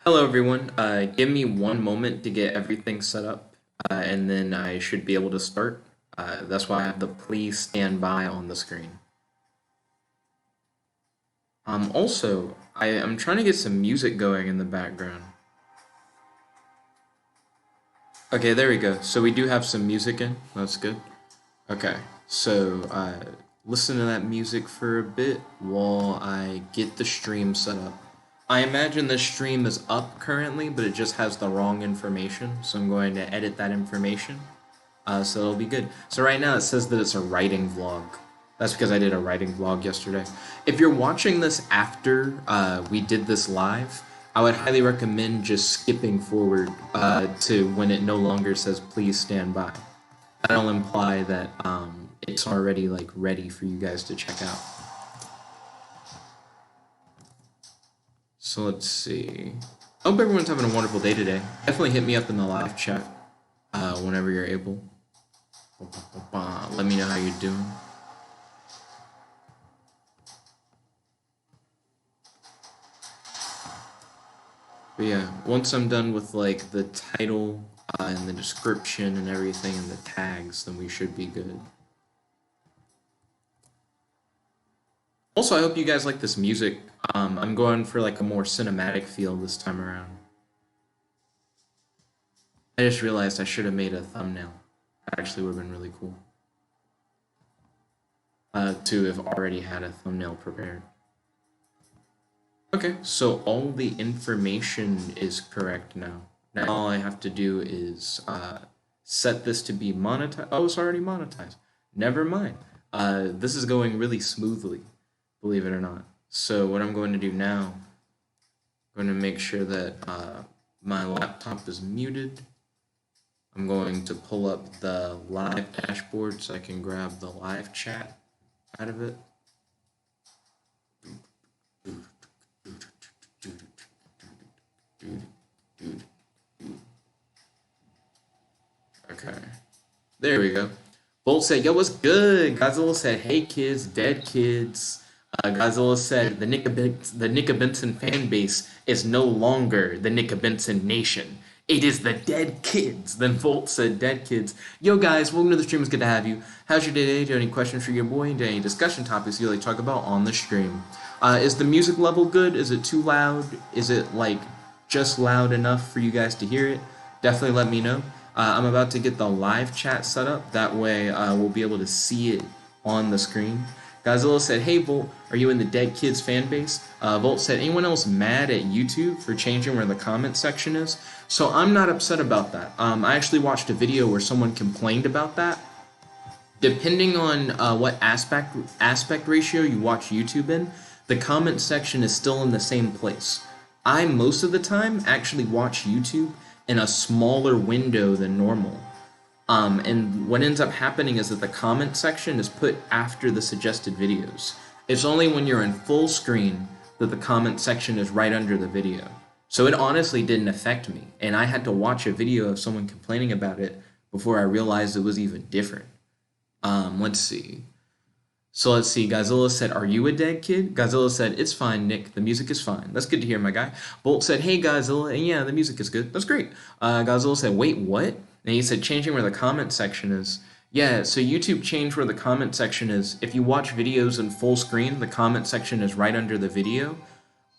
Hello, everyone. Give me one moment to get everything set up, and then I should be able to start. That's why I have the please stand by on the screen. Also, I'm trying to get some music going in the background. Okay, there we go. So we do have some music in. That's good. Okay, so listen to that music for a bit while I get the stream set up. I imagine the stream is up currently, but it just has the wrong information, so I'm going to edit that information. So it'll be good. So right now it says that it's a writing vlog. That's because I did a writing vlog yesterday. If you're watching this after we did this live, I would highly recommend just skipping forward to when it no longer says please stand by. That'll imply that it's already like ready for you guys to check out. So let's see. I hope everyone's having a wonderful day today. Definitely hit me up in the live chat whenever you're able. Let me know how you're doing. But yeah, once I'm done with like the title and the description and everything and the tags, then we should be good. Also, I hope you guys like this music. I'm going for like a more cinematic feel this time around. I just realized I should have made a thumbnail. That actually would have been really cool. To have already had a thumbnail prepared. Okay, so all the information is correct now. Now all I have to do is set this to be monetized. Oh, it's already monetized. Never mind. This is going really smoothly, believe it or not. So what I'm going to do now, I'm going to make sure that my laptop is muted. I'm going to pull up the live dashboard so I can grab the live chat out of it. Okay, there we go. Bolt said, yo, what's good? Godzilla said, hey kids, dead kids. Godzilla said, the Nika Benson fan base is no longer the Nika Benson nation. It is the dead kids. Then Volt said, dead kids. Yo guys, welcome to the stream. It's good to have you. How's your day today? Do you have any questions for your boy? Do you have any discussion topics you like to talk about on the stream? Is the music level good? Is it too loud? Is it like just loud enough for you guys to hear it? Definitely let me know. I'm about to get the live chat set up. That way we'll be able to see it on the screen. Godzilla said, hey Volt, are you in the Dead Kids fan base? Volt said, anyone else mad at YouTube for changing where the comment section is? So I'm not upset about that. I actually watched a video where someone complained about that. Depending on what aspect ratio you watch YouTube in, the comment section is still in the same place. I, most of the time, actually watch YouTube in a smaller window than normal. And what ends up happening is that the comment section is put after the suggested videos. It's only when you're in full screen that the comment section is right under the video. So it honestly didn't affect me, and I had to watch a video of someone complaining about it before I realized it was even different. Let's see. So let's see, Godzilla said, are you a dead kid? Godzilla said, it's fine, Nick. The music is fine. That's good to hear, my guy. Bolt said, hey, Godzilla. And yeah, the music is good. That's great. Godzilla said, wait, what? And he said, changing where the comment section is. Yeah, so YouTube changed where the comment section is. If you watch videos in full screen, the comment section is right under the video.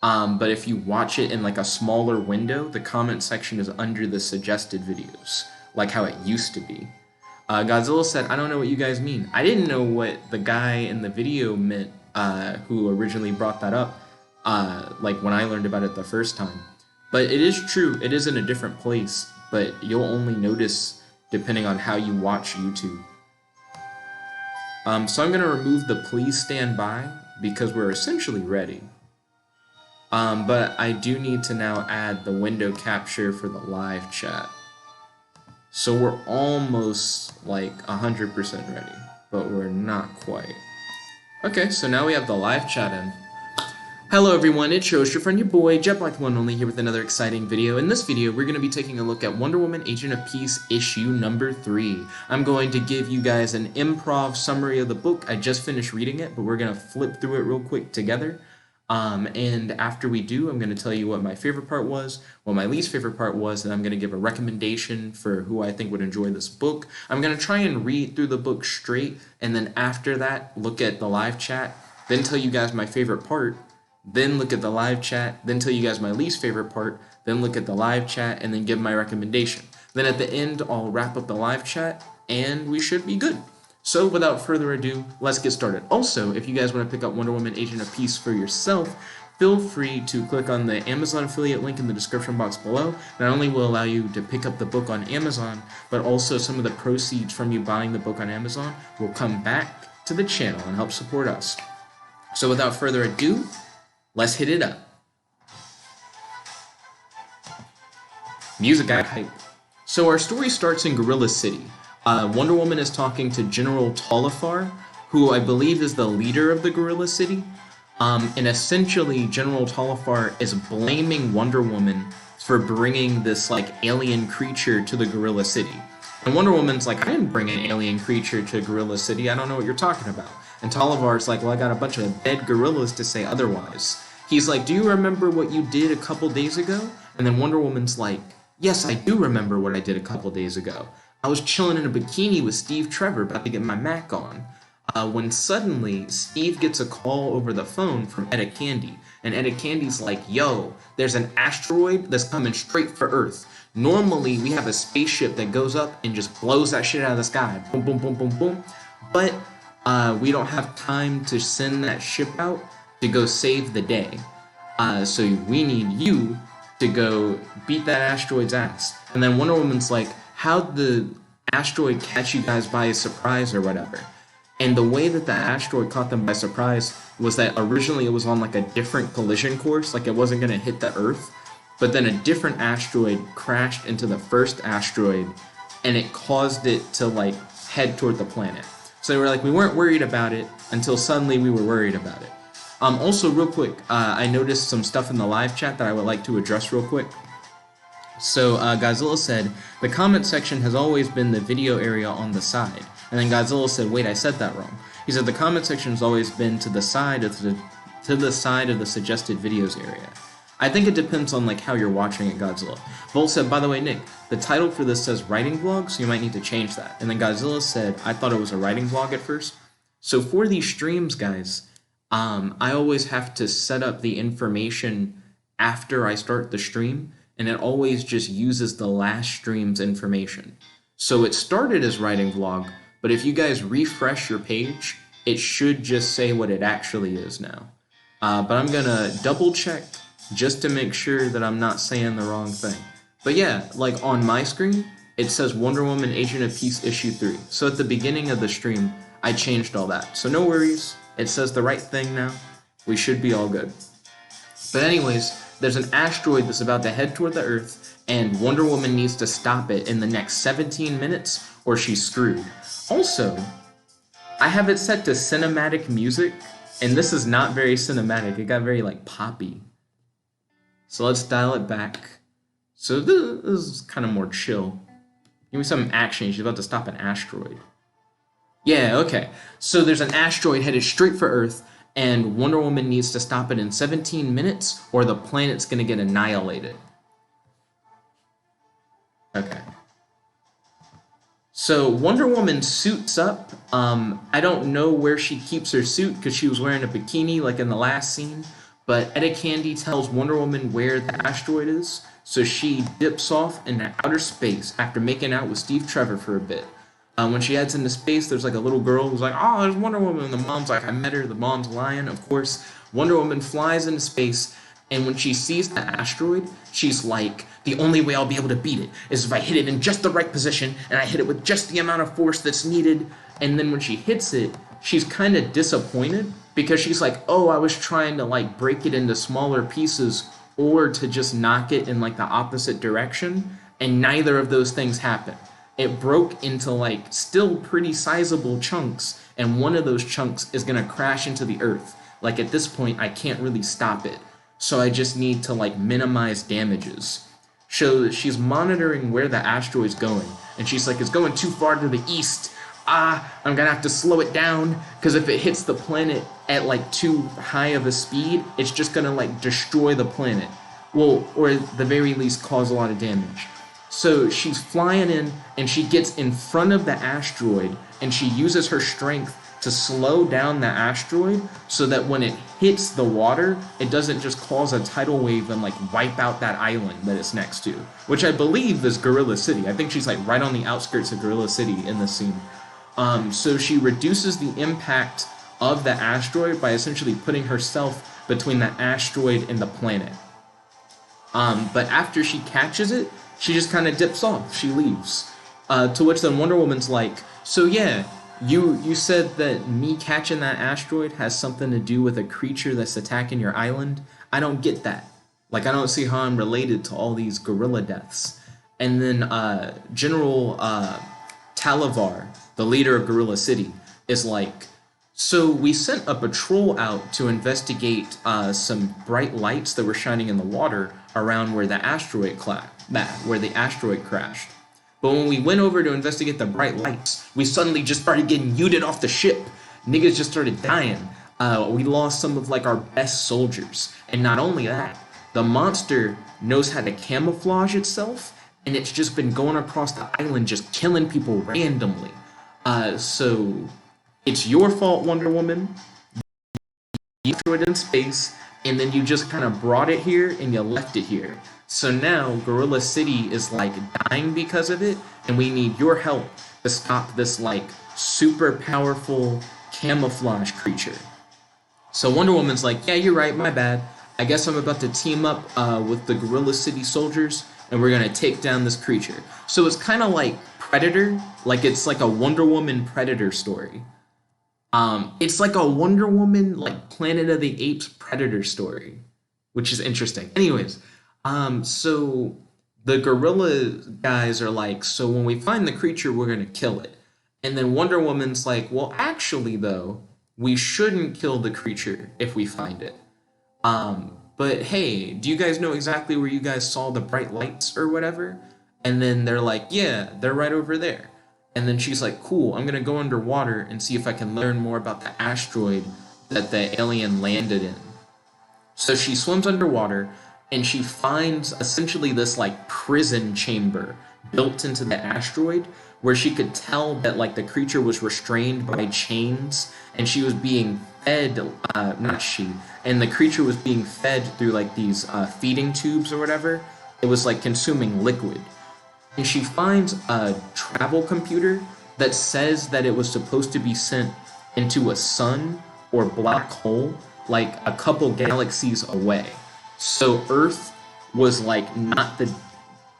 But if you watch it in like a smaller window, the comment section is under the suggested videos, like how it used to be. Godzilla said, I don't know what you guys mean. I didn't know what the guy in the video meant who originally brought that up, like when I learned about it the first time. But it is true, it is in a different place, but you'll only notice depending on how you watch YouTube. So I'm going to remove the please stand by because we're essentially ready. But I do need to now add the window capture for the live chat. So we're almost like 100% ready, but we're not quite. Okay, so now we have the live chat in. Hello everyone, it's your friend, your boy, JetBlack1Only here with another exciting video. In this video, we're going to be taking a look at Wonder Woman Agent of Peace issue number 3. I'm going to give you guys an improv summary of the book. I just finished reading it, but we're going to flip through it real quick together. And after we do, I'm going to tell you what my favorite part was, what my least favorite part was, and I'm going to give a recommendation for who I think would enjoy this book. I'm going to try and read through the book straight, and then after that, look at the live chat, then tell you guys my favorite part, then look at the live chat, then tell you guys my least favorite part, then look at the live chat, and then give my recommendation. Then at the end, I'll wrap up the live chat, and we should be good. So without further ado, let's get started. Also, if you guys want to pick up Wonder Woman Agent of Peace for yourself, feel free to click on the Amazon affiliate link in the description box below. Not only will allow you to pick up the book on Amazon, but also some of the proceeds from you buying the book on Amazon will come back to the channel and help support us. So without further ado, let's hit it up. Music got hype. So our story starts in Gorilla City. Wonder Woman is talking to General Talifar, who I believe is the leader of the Gorilla City. And essentially, General Talifar is blaming Wonder Woman for bringing this like alien creature to the Gorilla City. And Wonder Woman's like, I didn't bring an alien creature to Gorilla City. I don't know what you're talking about. And Talifar's like, well, I got a bunch of dead gorillas to say otherwise. He's like, do you remember what you did a couple days ago? And then Wonder Woman's like, yes, I do remember what I did a couple days ago. I was chilling in a bikini with Steve Trevor about to get my Mac on. When suddenly, Steve gets a call over the phone from Etta Candy. And Etta Candy's like, yo, there's an asteroid that's coming straight for Earth. Normally, we have a spaceship that goes up and just blows that shit out of the sky. Boom, boom, boom, boom, boom. But we don't have time to send that ship out to go save the day. So we need you to go beat that asteroid's ass. And then Wonder Woman's like, how'd the asteroid catch you guys by surprise or whatever? And the way that the asteroid caught them by surprise was that originally it was on like a different collision course, like it wasn't going to hit the Earth, but then a different asteroid crashed into the first asteroid and it caused it to like head toward the planet. So they were like, we weren't worried about it until suddenly we were worried about it. Also, real quick, I noticed some stuff in the live chat that I would like to address real quick. So Godzilla said, the comment section has always been the video area on the side. And then Godzilla said, wait, I said that wrong. He said the comment section has always been to the side of the suggested videos area. I think it depends on like how you're watching it, Godzilla. Volt said, by the way, Nick, the title for this says writing vlog, so you might need to change that. And then Godzilla said, I thought it was a writing vlog at first. So for these streams, guys, I always have to set up the information after I start the stream, and it always just uses the last stream's information. So it started as writing vlog, but if you guys refresh your page, it should just say what it actually is now. But I'm gonna double check just to make sure that I'm not saying the wrong thing. But yeah, like on my screen, it says Wonder Woman Agent of Peace issue 3. So at the beginning of the stream, I changed all that. So no worries, it says the right thing now. We should be all good. But anyways, there's an asteroid that's about to head toward the Earth, and Wonder Woman needs to stop it in the next 17 minutes, or she's screwed. Also, I have it set to cinematic music, and this is not very cinematic. It got very, like, poppy. So let's dial it back. So this is kind of more chill. Give me some action. She's about to stop an asteroid. Yeah, okay. So there's an asteroid headed straight for Earth, and Wonder Woman needs to stop it in 17 minutes, or the planet's gonna get annihilated. Okay. So Wonder Woman suits up. I don't know where she keeps her suit, because she was wearing a bikini like in the last scene, but Etta Candy tells Wonder Woman where the asteroid is, so she dips off into outer space after making out with Steve Trevor for a bit. When she heads into space, there's like a little girl who's like, oh, there's Wonder Woman. And the mom's like, I met her. The mom's lying, of course. Wonder Woman flies into space, and when she sees the asteroid, she's like, the only way I'll be able to beat it is if I hit it in just the right position, and I hit it with just the amount of force that's needed. And then when she hits it, she's kind of disappointed, because she's like, oh, I was trying to like break it into smaller pieces, or to just knock it in like the opposite direction, and neither of those things happened. It broke into like still pretty sizable chunks, and one of those chunks is gonna crash into the Earth. Like at this point, I can't really stop it, so I just need to like minimize damages. So she's monitoring where the asteroid's going, and she's like, it's going too far to the east. I'm gonna have to slow it down because if it hits the planet at like too high of a speed, it's just gonna like destroy the planet. Well, or at the very least cause a lot of damage. So she's flying in and she gets in front of the asteroid and she uses her strength to slow down the asteroid so that when it hits the water, it doesn't just cause a tidal wave and like wipe out that island that it's next to, which I believe is Gorilla City. I think she's like right on the outskirts of Gorilla City in this scene. So she reduces the impact of the asteroid by essentially putting herself between the asteroid and the planet. But after she catches it, she just kind of dips off. She leaves. To which then Wonder Woman's like, so yeah, you said that me catching that asteroid has something to do with a creature that's attacking your island? I don't get that. Like, I don't see how I'm related to all these gorilla deaths. And then General Talavar, the leader of Gorilla City, is like, so we sent a patrol out to investigate some bright lights that were shining in the water around where the asteroid crashed. But when we went over to investigate the bright lights, we suddenly just started getting yeeted off the ship. Niggas just started dying. We lost some of like our best soldiers. And not only that, the monster knows how to camouflage itself, and it's just been going across the island just killing people randomly. So it's your fault, Wonder Woman. You threw it in space, and then you just kind of brought it here and you left it here. So now Gorilla City is like dying because of it, and we need your help to stop this like super powerful camouflage creature. So Wonder Woman's like, yeah, you're right, my bad. I guess I'm about to team up with the Gorilla City soldiers, and we're gonna take down this creature. So it's kind of like Predator, like it's like a Wonder Woman Predator story. It's like a Wonder Woman, like Planet of the Apes Predator story, which is interesting. Anyways, so the gorilla guys are like, so when we find the creature, we're gonna kill it. And then Wonder Woman's like, well, actually though, we shouldn't kill the creature if we find it. But hey, do you guys know exactly where you guys saw the bright lights or whatever? And then they're like, yeah, they're right over there. And then she's like, cool, I'm gonna go underwater and see if I can learn more about the asteroid that the alien landed in. So she swims underwater and she finds essentially this like prison chamber built into the asteroid where she could tell that like the creature was restrained by chains and she was being fed, and the creature was being fed through like these feeding tubes or whatever. It was like consuming liquid. And she finds a travel computer that says that it was supposed to be sent into a sun or black hole like a couple galaxies away. So Earth was like not the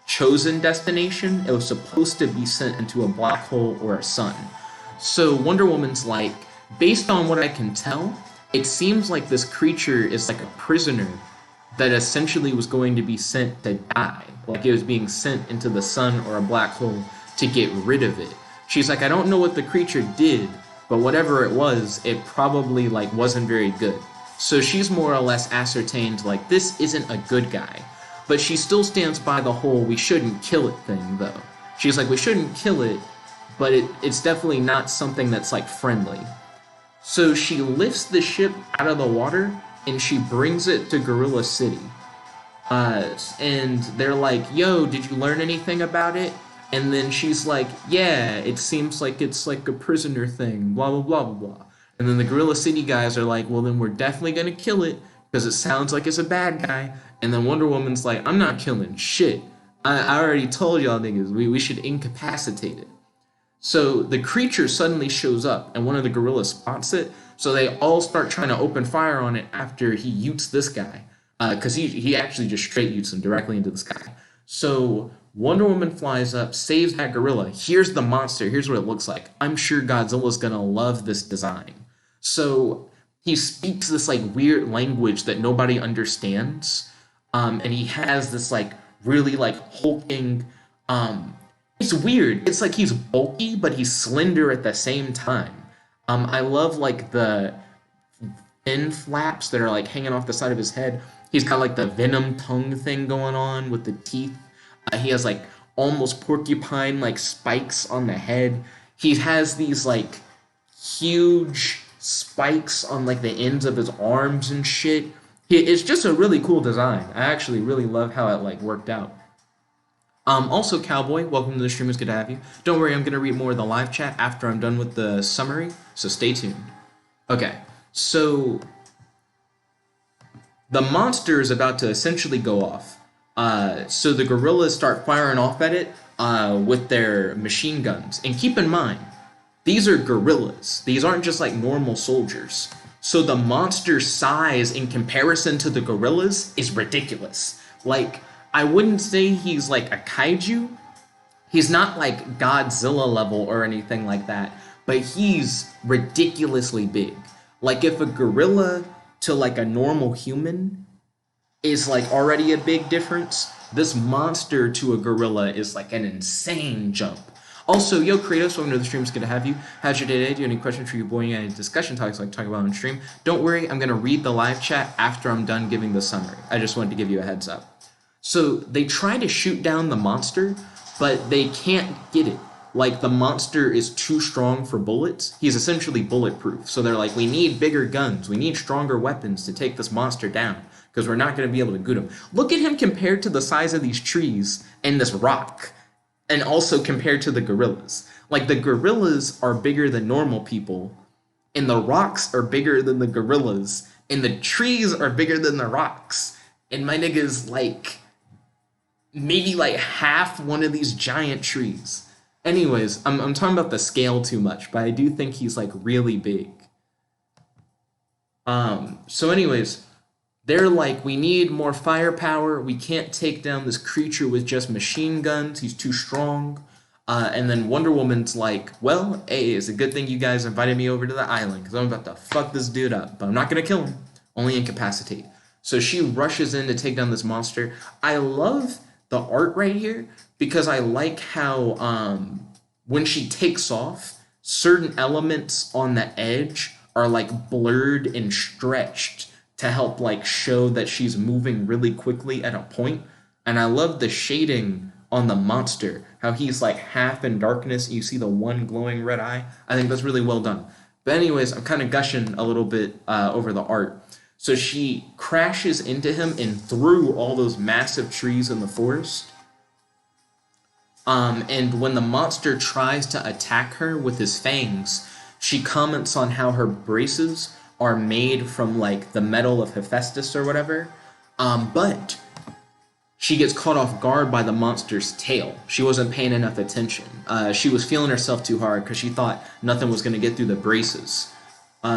chosen destination. It was supposed to be sent into a black hole or a sun. So Wonder Woman's like, based on what I can tell, it seems like this creature is like a prisoner that essentially was going to be sent to die. Like it was being sent into the sun or a black hole to get rid of it. She's like, I don't know what the creature did, but whatever it was, it probably like wasn't very good. So she's more or less ascertained like this isn't a good guy. But she still stands by the whole we shouldn't kill it thing though. She's like, we shouldn't kill it, but it's definitely not something that's like friendly. So she lifts the ship out of the water and she brings it to Gorilla City. And they're like, yo, did you learn anything about it? And then she's like, yeah, it seems like it's like a prisoner thing, blah, blah, blah, blah, blah. And then the Gorilla City guys are like, well, then we're definitely going to kill it because it sounds like it's a bad guy. And then Wonder Woman's like, I'm not killing shit. I already told y'all niggas, we should incapacitate it. So the creature suddenly shows up and one of the gorillas spots it. So they all start trying to open fire on it after he utes this guy. Because he actually just straight utes him directly into the sky. So Wonder Woman flies up, saves that gorilla. Here's the monster. Here's what it looks like. I'm sure Godzilla's going to love this design. So he speaks this like weird language that nobody understands. And he has this like really like hulking, it's weird. It's like he's bulky, but he's slender at the same time. I love like the fin flaps that are like hanging off the side of his head. He's got like the venom tongue thing going on with the teeth. He has like almost porcupine like spikes on the head. He has these like huge spikes on like the ends of his arms and shit. It's just a really cool design. I actually really love how it like worked out. Also, Cowboy, welcome to the stream. It's good to have you. Don't worry, I'm gonna read more of the live chat after I'm done with the summary, so stay tuned. Okay, so the monster is about to essentially go off. So the gorillas start firing off at it with their machine guns. And keep in mind, these are gorillas. These aren't just like normal soldiers. So the monster's size in comparison to the gorillas is ridiculous. Like, I wouldn't say he's like a kaiju. He's not like Godzilla level or anything like that, but he's ridiculously big. Like, if a gorilla to like a normal human is like already a big difference, this monster to a gorilla is like an insane jump. Also, yo, Kratos, welcome to the stream. It's good to have you. How's your day today? Do you have any questions for your boy? Any discussion topics like talking about on stream? Don't worry, I'm going to read the live chat after I'm done giving the summary. I just wanted to give you a heads up. So they try to shoot down the monster, but they can't get it. Like, the monster is too strong for bullets. He's essentially bulletproof. So they're like, we need bigger guns. We need stronger weapons to take this monster down, because we're not going to be able to get him. Look at him compared to the size of these trees and this rock. And also compared to the gorillas. Like, the gorillas are bigger than normal people, and the rocks are bigger than the gorillas, and the trees are bigger than the rocks. And my nigga's like maybe like half one of these giant trees. Anyways, I'm talking about the scale too much, but I do think he's like really big. So anyways, they're like, we need more firepower. We can't take down this creature with just machine guns. He's too strong. And then Wonder Woman's like, well, hey, it's a good thing you guys invited me over to the island, because I'm about to fuck this dude up. But I'm not going to kill him, only incapacitate. So she rushes in to take down this monster. I love the art right here, because I like how when she takes off, certain elements on the edge are like blurred and stretched to help like show that she's moving really quickly at a point. And I love the shading on the monster, how he's like half in darkness. You see the one glowing red eye. I think that's really well done. But anyways, I'm kind of gushing a little bit over the art. So she crashes into him and through all those massive trees in the forest. And when the monster tries to attack her with his fangs, she comments on how her braces are made from like the metal of Hephaestus or whatever, but she gets caught off guard by the monster's tail. She wasn't paying enough attention. She was feeling herself too hard because she thought nothing was going to get through the braces.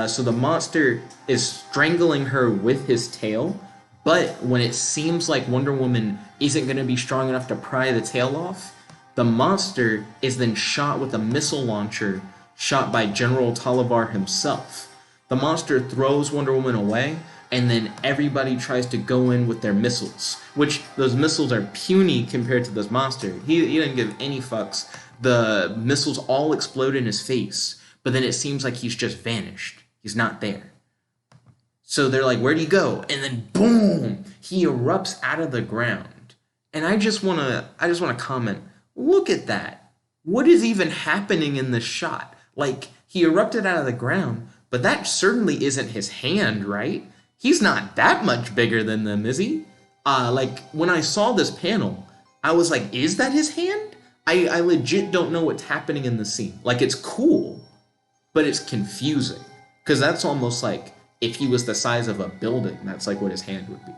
So the monster is strangling her with his tail, but when it seems like Wonder Woman isn't going to be strong enough to pry the tail off, the monster is then shot with a missile launcher shot by General Talibar himself. The monster throws Wonder Woman away, and then everybody tries to go in with their missiles, which those missiles are puny compared to this monster. He didn't give any fucks. The missiles all explode in his face, but then it seems like he's just vanished. He's not there. So they're like, where'd he go? And then boom, he erupts out of the ground. And I just wanna comment, look at that. What is even happening in this shot? Like, he erupted out of the ground, but that certainly isn't his hand, right? He's not that much bigger than them, is he? Like, when I saw this panel, I was like, is that his hand? I legit don't know what's happening in the scene. Like, it's cool, but it's confusing. Because that's almost like if he was the size of a building, that's like what his hand would be.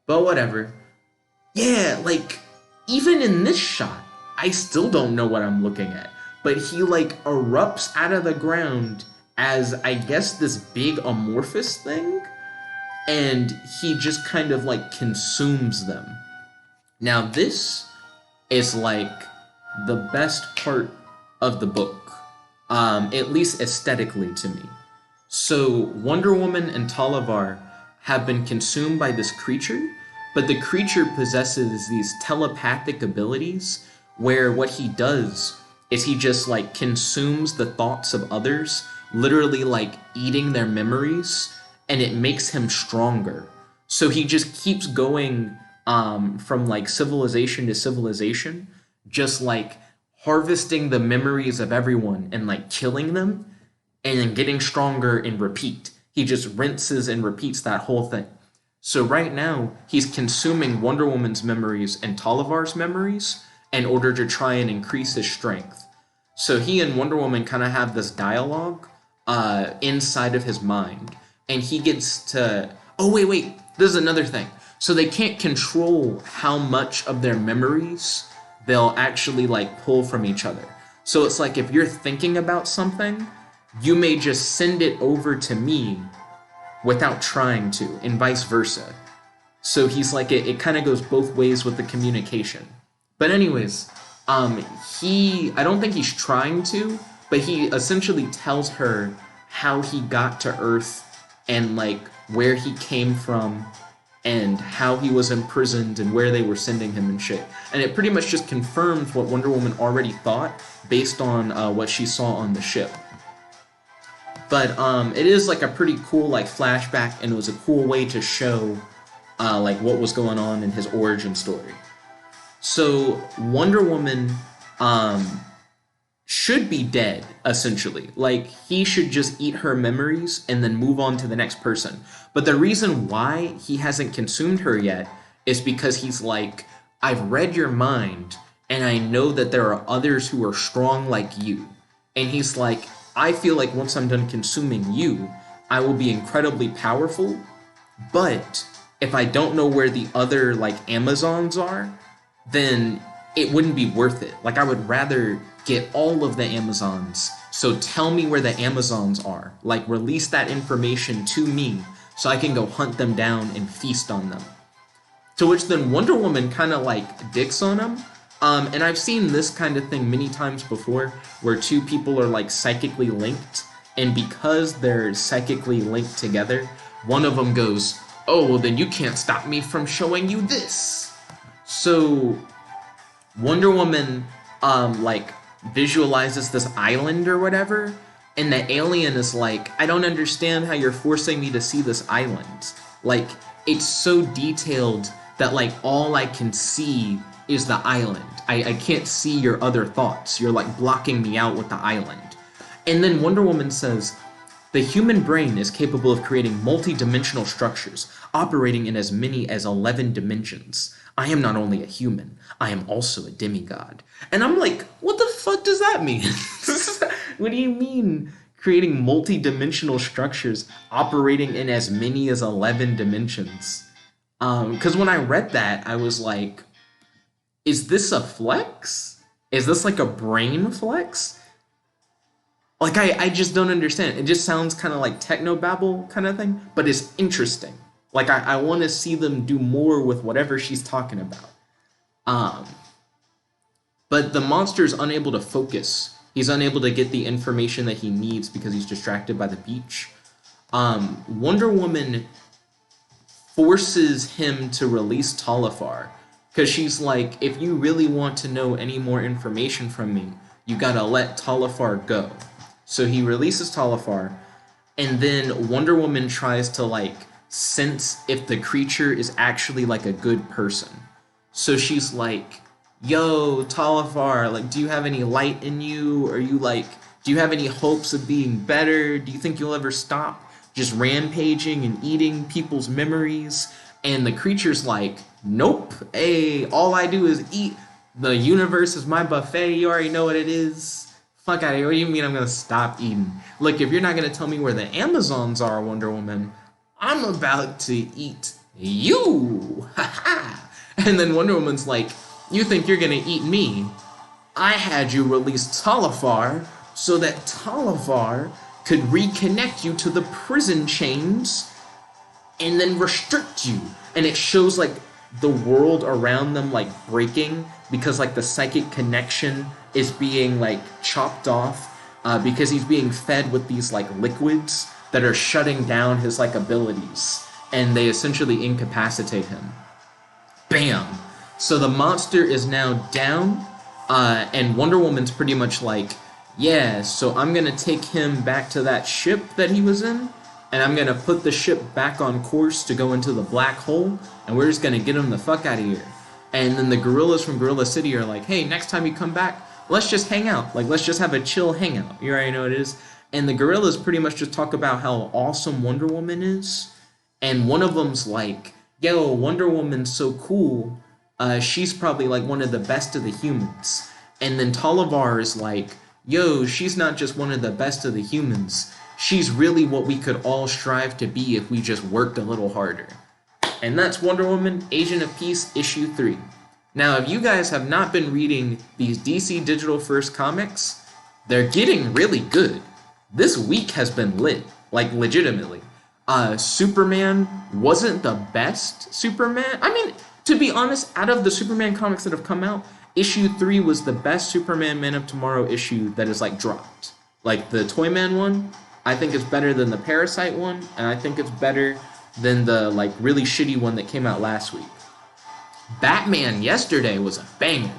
But whatever. Yeah, like, even in this shot, I still don't know what I'm looking at. But he, like, erupts out of the ground as, I guess, this big amorphous thing, and he just kind of, like, consumes them. Now, this is, like, the best part of the book, at least aesthetically to me. So, Wonder Woman and Talibar have been consumed by this creature, but the creature possesses these telepathic abilities where what he does is he just, like, consumes the thoughts of others, literally, like, eating their memories, and it makes him stronger. So he just keeps going from, like, civilization to civilization, just, like, harvesting the memories of everyone and like killing them and then getting stronger and repeat. He just rinses and repeats that whole thing. So right now, he's consuming Wonder Woman's memories and Talivar's memories in order to try and increase his strength. So he and Wonder Woman kind of have this dialogue inside of his mind. And he gets to... Oh, wait. This is another thing. So they can't control how much of their memories they'll actually like pull from each other. So it's like if you're thinking about something, you may just send it over to me without trying to, and vice versa. So he's like, it kind of goes both ways with the communication. But anyways, I don't think he's trying to, but he essentially tells her how he got to Earth and like where he came from and how he was imprisoned and where they were sending him and shit. And it pretty much just confirms what Wonder Woman already thought based on what she saw on the ship. But it is like a pretty cool like flashback, and it was a cool way to show like what was going on in his origin story. So Wonder Woman should be dead, essentially. Like, he should just eat her memories and then move on to the next person. But the reason why he hasn't consumed her yet is because he's like, I've read your mind, and I know that there are others who are strong like you. And he's like, I feel like once I'm done consuming you, I will be incredibly powerful, but if I don't know where the other, like, Amazons are, then it wouldn't be worth it. Like, I would rather get all of the Amazons, so tell me where the Amazons are. Like, release that information to me so I can go hunt them down and feast on them. To which then Wonder Woman kind of, like, dicks on him. And I've seen this kind of thing many times before, where two people are, like, psychically linked, and because they're psychically linked together, one of them goes, oh, well, then you can't stop me from showing you this. So Wonder Woman, like, visualizes this island or whatever, and the alien is like, I don't understand how you're forcing me to see this island. Like, it's so detailed that, like, all I can see is the island. I can't see your other thoughts. You're, like, blocking me out with the island. And then Wonder Woman says, the human brain is capable of creating multi-dimensional structures, operating in as many as 11 dimensions. I am not only a human, I am also a demigod. And I'm like, what the fuck does that mean? What do you mean creating multi-dimensional structures operating in as many as 11 dimensions? Because when I read that, I was like, is this a flex? Is this like a brain flex? Like, I just don't understand. It just sounds kind of like technobabble kind of thing, but it's interesting. Like, I want to see them do more with whatever she's talking about. But the monster's unable to focus. He's unable to get the information that he needs because he's distracted by the beach. Wonder Woman forces him to release Talifar, because she's like, if you really want to know any more information from me, you gotta let Talifar go. So he releases Talifar, and then Wonder Woman tries to, like, sense if the creature is actually, like, a good person. So she's like, yo, Talifar, like, do you have any light in you? Are you, like, do you have any hopes of being better? Do you think you'll ever stop just rampaging and eating people's memories? And the creature's like, nope, hey, all I do is eat. The universe is my buffet. You already know what it is. Fuck out of here. What do you mean I'm going to stop eating? Look, if you're not going to tell me where the Amazons are, Wonder Woman, I'm about to eat you. Ha ha. And then Wonder Woman's like, you think you're going to eat me? I had you release Talifar so that Talifar could reconnect you to the prison chains and then restrict you. And it shows, like, the world around them, like, breaking because, like, the psychic connection is being, like, chopped off because he's being fed with these, like, liquids that are shutting down his, like, abilities, and they essentially incapacitate him. Bam! So the monster is now down, and Wonder Woman's pretty much like, yeah, so I'm gonna take him back to that ship that he was in, and I'm gonna put the ship back on course to go into the black hole, and we're just gonna get him the fuck out of here. And then the gorillas from Gorilla City are like, hey, next time you come back, let's just hang out. Like, let's just have a chill hangout. You already know what it is. And the gorillas pretty much just talk about how awesome Wonder Woman is. And one of them's like, yo, Wonder Woman's so cool. She's probably like one of the best of the humans. And then Talivar is like, yo, she's not just one of the best of the humans. She's really what we could all strive to be if we just worked a little harder. And that's Wonder Woman, Agent of Peace, issue 3. Now, if you guys have not been reading these DC Digital First comics, they're getting really good. This week has been lit, like legitimately. Superman wasn't the best Superman. I mean, to be honest, out of the Superman comics that have come out, issue 3 was the best Superman Man of Tomorrow issue that is like dropped. Like the Toyman one, I think it's better than the Parasite one, and I think it's better than the like really shitty one that came out last week. Batman yesterday was a banger.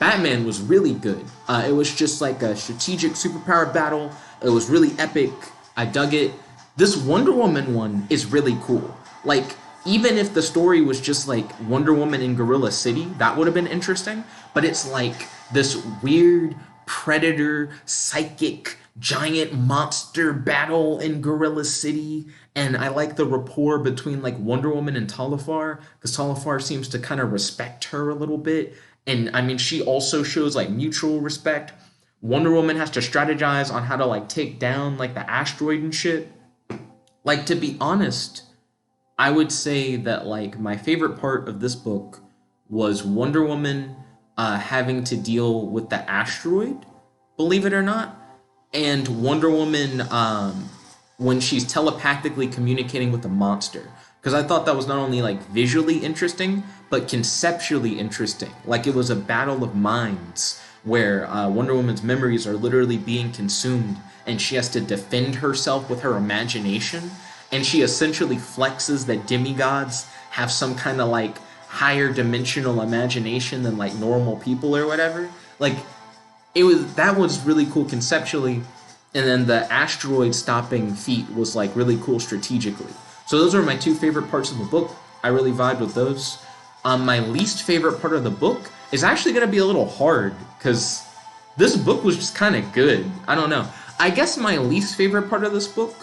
Batman was really good. It was just like a strategic superpower battle. It was really epic. I dug it. This Wonder Woman one is really cool. Like, even if the story was just like Wonder Woman in Gorilla City, that would have been interesting. But it's like this weird predator, psychic, giant monster battle in Gorilla City. And I like the rapport between like Wonder Woman and Talifar, because Talifar seems to kind of respect her a little bit. And I mean, she also shows like mutual respect. Wonder Woman has to strategize on how to like take down like the asteroid and shit. Like, to be honest, I would say that like my favorite part of this book was Wonder Woman having to deal with the asteroid, believe it or not, and Wonder Woman when she's telepathically communicating with a monster. Because I thought that was not only like visually interesting, but conceptually interesting. Like, it was a battle of minds where Wonder Woman's memories are literally being consumed and she has to defend herself with her imagination. And she essentially flexes that demigods have some kind of like higher dimensional imagination than like normal people or whatever. Like, that was really cool conceptually. And then the asteroid stopping feat was like really cool strategically. So those are my two favorite parts of the book. I really vibed with those. My least favorite part of the book is actually going to be a little hard because this book was just kind of good. I don't know. I guess my least favorite part of this book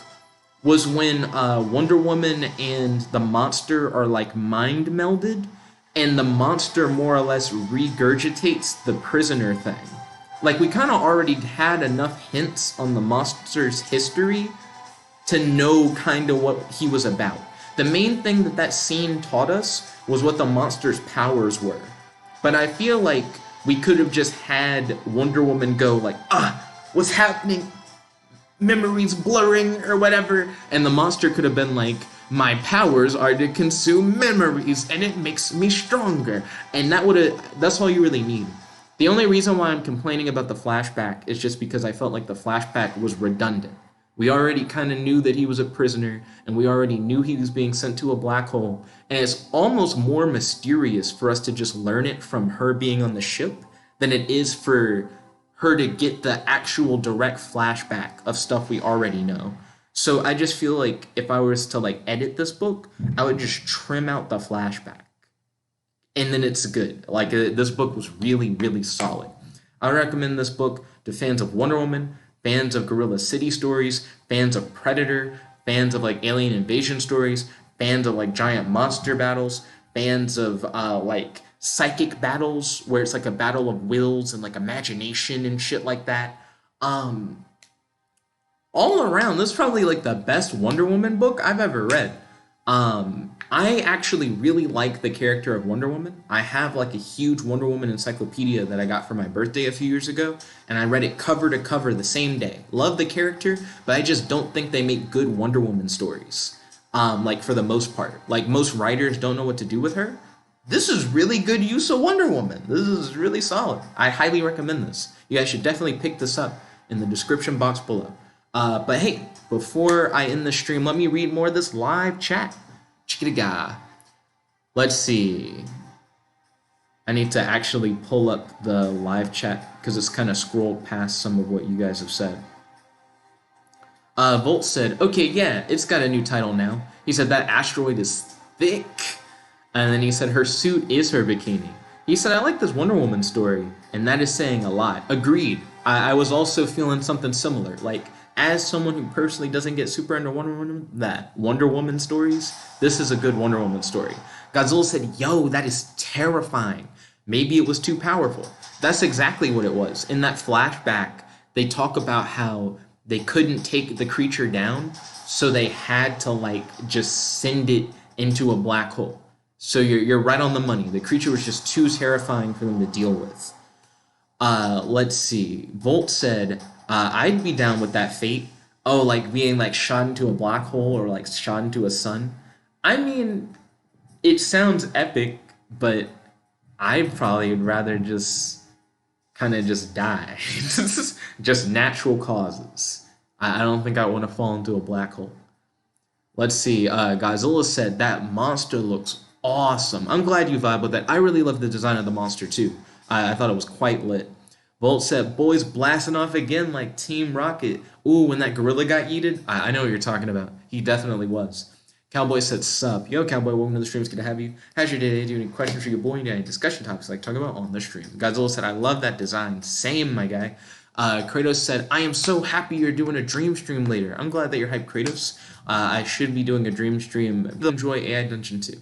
was when Wonder Woman and the monster are like mind melded, and the monster more or less regurgitates the prisoner thing. Like, we kind of already had enough hints on the monster's history to know kind of what he was about. The main thing that scene taught us was what the monster's powers were. But I feel like we could have just had Wonder Woman go like, what's happening? Memories blurring or whatever. And the monster could have been like, my powers are to consume memories and it makes me stronger. And that's all you really need. The only reason why I'm complaining about the flashback is just because I felt like the flashback was redundant. We already kind of knew that he was a prisoner, and we already knew he was being sent to a black hole, and it's almost more mysterious for us to just learn it from her being on the ship than it is for her to get the actual direct flashback of stuff we already know. So I just feel like if I was to like edit this book, I would just trim out the flashback. And then it's good. Like, this book was really, really solid. I recommend this book to fans of Wonder Woman, fans of Gorilla City stories, fans of Predator, fans of like alien invasion stories, fans of like giant monster battles, fans of like psychic battles where it's like a battle of wills and like imagination and shit like that. All around, this is probably like the best Wonder Woman book I've ever read. I actually really like the character of Wonder Woman. I have like a huge Wonder Woman encyclopedia that I got for my birthday a few years ago, and I read it cover to cover the same day. Love the character, but I just don't think they make good Wonder Woman stories. Like, for the most part. Like, most writers don't know what to do with her. This is really good use of Wonder Woman. This is really solid. I highly recommend this. You guys should definitely pick this up in the description box below. But hey, before I end the stream, let me read more of this live chat. Chicka-ga. Let's see. I need to actually pull up the live chat because it's kind of scrolled past some of what you guys have said. Volt said, okay, yeah, it's got a new title now. He said that asteroid is thick. And then he said her suit is her bikini. He said, I like this Wonder Woman story, and that is saying a lot. Agreed. I was also feeling something similar. Like, as someone who personally doesn't get super into Wonder Woman stories, this is a good Wonder Woman story. Godzilla said, yo, that is terrifying. Maybe it was too powerful. That's exactly what it was. In that flashback, they talk about how they couldn't take the creature down, so they had to, like, just send it into a black hole. So you're right on the money. The creature was just too terrifying for them to deal with. Let's see. Volt said, I'd be down with that fate. Oh, like being like shot into a black hole or like shot into a sun. I mean, it sounds epic, but I probably would rather just kind of just die. Just natural causes. I don't think I want to fall into a black hole. Let's see. Godzilla said that monster looks awesome. I'm glad you vibe with that. I really love the design of the monster too. I thought it was quite lit. Volt said, boys blasting off again like Team Rocket. Ooh, when that gorilla got yeeted, I know what you're talking about. He definitely was. Cowboy said, sup. Yo, Cowboy, welcome to the stream. It's good to have you. How's your day? Do you have any questions for your boy? Any discussion topics like talking about on the stream? Godzilla said, I love that design. Same, my guy. Kratos said, I am so happy you're doing a dream stream later. I'm glad that you're hyped, Kratos. I should be doing a dream stream. Enjoy AI Dungeon 2.